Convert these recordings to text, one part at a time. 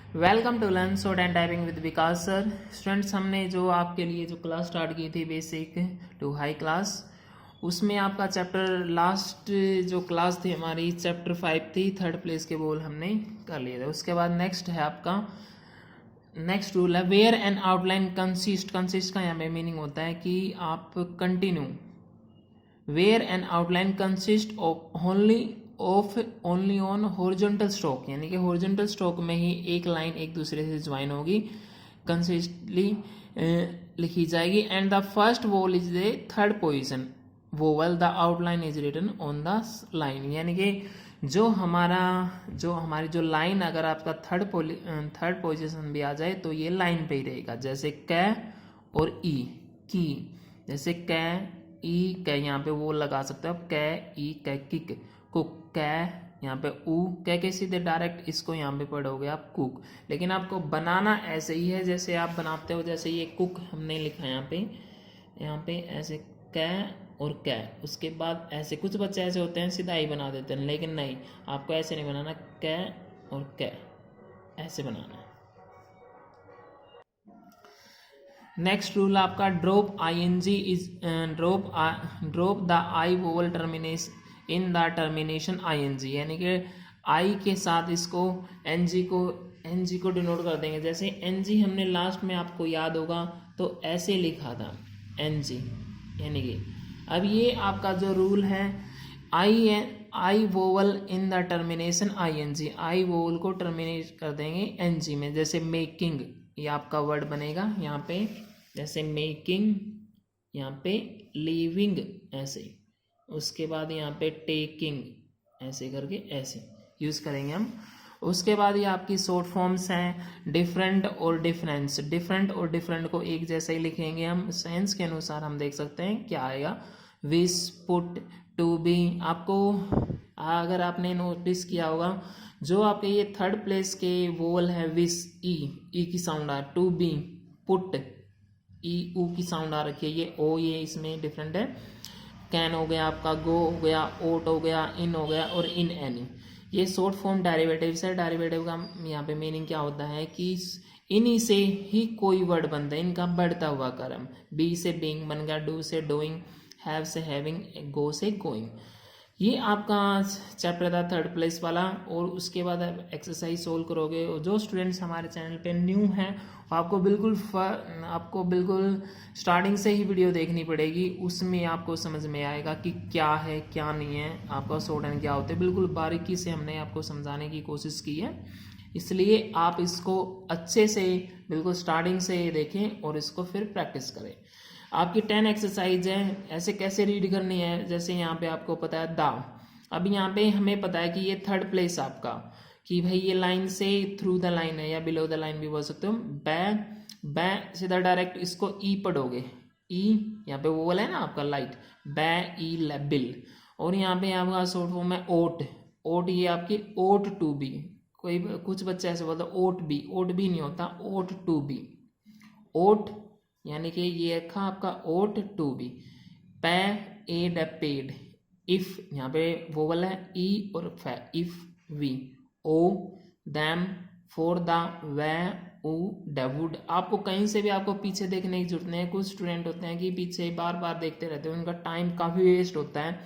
Welcome to learn shorthand typing with Vikas sir. Students, हमने जो आपके लिए जो क्लास स्टार्ट की थी बेसिक टू हाई क्लास, उसमें आपका चैप्टर लास्ट जो क्लास थी हमारी चैप्टर 5 थी, थर्ड प्लेस के बोल हमने कर लिए थे। उसके बाद नेक्स्ट है आपका नेक्स्ट रूल है वेयर एंड आउटलाइन कंसिस्ट का यहाँ पे मीनिंग होता है कि आप continue where and outline consist of only on horizontal stroke, यानी कि हॉरिजॉन्टल स्ट्रोक में ही एक लाइन एक दूसरे से ज्वाइन होगी, कंसिस्टली लिखी जाएगी। And the first vowel is the third position vowel, the outline is written on the line, यानी कि जो हमारी जो लाइन अगर आपका थर्ड पोजिशन भी आ जाए तो ये लाइन पे ही रहेगा। जैसे कै और ई की, जैसे कै ई कै, यहाँ पे वो लगा सकते हो आप, कै ई कै किक कुक, कै यहाँ पे ऊ कै के सीधे डायरेक्ट इसको यहाँ पे पढ़ोगे आप कुक, लेकिन आपको बनाना ऐसे ही है जैसे आप बनाते हो। जैसे ये कुक हमने लिखा है यहाँ पे ऐसे कै और कै, उसके बाद ऐसे कुछ बच्चे ऐसे होते हैं सीधा ही बना देते हैं, लेकिन नहीं, आपको ऐसे नहीं बनाना, कै और कै ऐसे बनाना है। नेक्स्ट रूल आपका drop ING is drop the I vowel termination in the termination ING, यानी कि आई के साथ इसको एनजी को डिनोट कर देंगे। जैसे एनजी हमने लास्ट में आपको याद होगा तो ऐसे लिखा था एनजी, यानी कि अब ये आपका जो रूल है I vowel in the termination ING, I vowel को टर्मिनेट कर देंगे एनजी में। जैसे मेकिंग, ये आपका वर्ड बनेगा यहाँ पे, जैसे मेकिंग, यहाँ पे लीविंग ऐसे, उसके बाद यहाँ पे टेकिंग ऐसे करके ऐसे यूज़ करेंगे हम। उसके बाद ये आपकी शॉर्ट फॉर्म्स हैं डिफरेंट और डिफरेंस। डिफरेंट और डिफरेंट को एक जैसे ही लिखेंगे हम, सेंस के अनुसार हम देख सकते हैं क्या आएगा, विश, पुट, टू बी। आपको अगर आपने नोटिस किया होगा जो आपके ये थर्ड प्लेस के वोवल है विश, ई की साउंड आ, टू बी, पुट, ई ऊ की साउंड आ रखी है, ये ओ, ये इसमें डिफरेंट है। कैन हो गया आपका, गो हो गया, ओट हो गया, इन हो गया और इन एनी, ये शॉर्ट फॉर्म डेरिवेटिव्स है। डेरिवेटिव का यहाँ पे मीनिंग क्या होता है कि इन्हीं से ही कोई वर्ड बनता है, इनका बढ़ता हुआ क्रम। बी से बीइंग बन गया, डू से डूइंग, हैव से हैविंग, गो से गोइंग। ये आपका चैप्टर था थर्ड प्लेस वाला। और उसके बाद आप एक्सरसाइज सोल्व करोगे। और जो स्टूडेंट्स हमारे चैनल पे न्यू हैं आपको बिल्कुल स्टार्टिंग से ही वीडियो देखनी पड़ेगी, उसमें आपको समझ में आएगा कि क्या है क्या नहीं है, आपका शॉर्ट हैंड क्या होते हैं। बिल्कुल बारीकी से हमने आपको समझाने की कोशिश की है, इसलिए आप इसको अच्छे से बिल्कुल स्टार्टिंग से देखें और इसको फिर प्रैक्टिस करें। आपकी 10 एक्सरसाइज है, ऐसे कैसे रीड करनी है। जैसे यहाँ पे आपको पता है द, अब यहाँ पे हमें पता है कि ये थर्ड प्लेस आपका, कि भाई ये लाइन से थ्रू द लाइन है या बिलो द लाइन भी बोल सकते हो। बै सीधा डायरेक्ट इसको ई पढ़ोगे, ई यहाँ पे वोवल है ना आपका लाइट, बै ई बिल। और यहाँ पे आपका शॉर्ट फॉर्म है ओट, ये आपकी ओट टू बी। कुछ बच्चे ऐसे बोलते ओट बी नहीं होता, ओट टू बी, ओट यानी कि ये रखा आपका ought to be. Pay ed paid, if यहाँ पे वोवल है ई और फै, इफ वी, ओ दैम, फॉर द, वे ऊ डेवुड। आपको कहीं से भी आपको पीछे देखने की जरूरत नहीं है। कुछ स्टूडेंट होते हैं कि पीछे बार बार देखते रहते हैं, उनका टाइम काफ़ी वेस्ट होता है।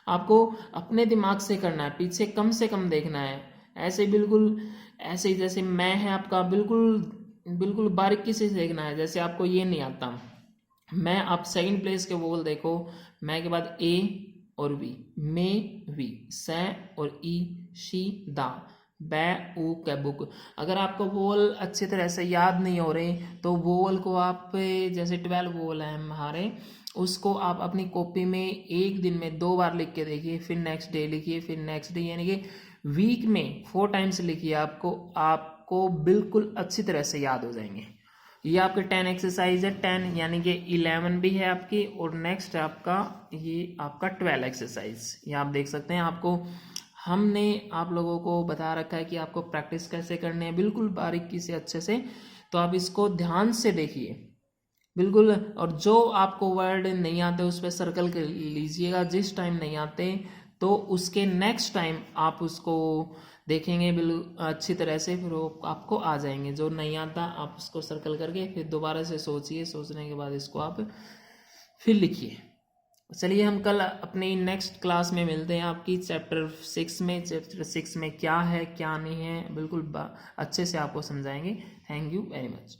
आपको अपने दिमाग से करना है, पीछे कम से कम देखना है। ऐसे बिल्कुल ऐसे ही जैसे मैं है आपका, बिल्कुल बारीकी से देखना है। जैसे आपको ये नहीं आता मैं, आप सेकंड प्लेस के वोवल देखो, मैं के बाद ए और वी, मे वी, से और ई, शी दा, बै ऊ कै बुक। अगर आपको वोवल अच्छी तरह से याद नहीं हो रहे तो वोवल को आप, जैसे 12 वोवल हैं हमारे, उसको आप अपनी कॉपी में एक दिन में 2 बार लिख के देखिए, फिर नेक्स्ट डे लिखिए, फिर नेक्स्ट डे, यानी कि वीक में 4 टाइम्स लिखिए। आपको बिल्कुल अच्छी तरह से याद हो जाएंगे। ये आपके 10 एक्सरसाइज है, 10 यानी कि 11 भी है आपकी। और नेक्स्ट आपका ये आपका 12 एक्सरसाइज, ये आप देख सकते हैं। आपको हमने आप लोगों को बता रखा है कि आपको प्रैक्टिस कैसे करनी है, बिल्कुल बारीकी से अच्छे से। तो आप इसको ध्यान से देखिए बिल्कुल। और जो आपको वर्ड नहीं आते उस पर सर्कल कर लीजिएगा, जिस टाइम नहीं आते तो उसके नेक्स्ट टाइम आप उसको देखेंगे बिल्कुल अच्छी तरह से, फिर वो आपको आ जाएंगे। जो नहीं आता आप उसको सर्कल करके फिर दोबारा से सोचिए, सोचने के बाद इसको आप फिर लिखिए। चलिए हम कल अपनी नेक्स्ट क्लास में मिलते हैं आपकी चैप्टर 6 में। चैप्टर 6 में क्या है क्या नहीं है बिल्कुल अच्छे से आपको समझाएंगे। Thank you very much.